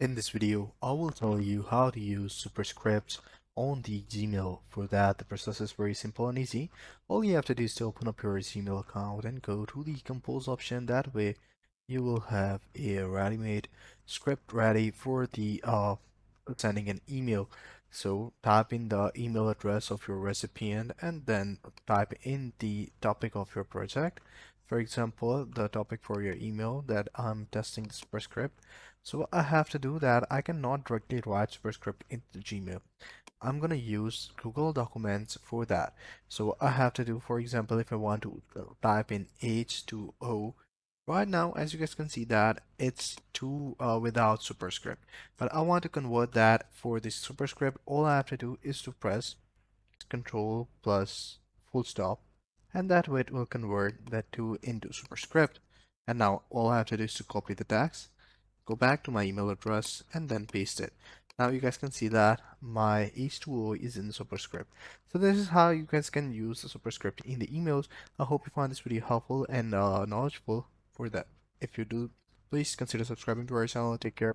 In this video, I will tell you how to use Superscript on the Gmail. For that, the process is very simple and easy. All you have to do is to open up your Gmail account and go to the compose option. That way, you will have a ready-made script ready for the sending an email. So type in the email address of your recipient and then type in the topic of your project. For example, the topic for your email that I'm testing the Superscript. So what I have to do that I cannot directly write Superscript into Gmail. I'm gonna use Google Documents for that. So what I have to do, for example, if I want to type in H2O, right now, as you guys can see that it's two without Superscript. But I want to convert that for this Superscript. All I have to do is to press Control plus full stop, and that way it will convert that two into Superscript. And now all I have to do is to copy the text, go back to my email address, and then paste it. Now you guys can see that my H2O is in Superscript. So this is how you guys can use the Superscript in the emails. I hope you find this video helpful and knowledgeable for that. If you do, please consider subscribing to our channel. Take care.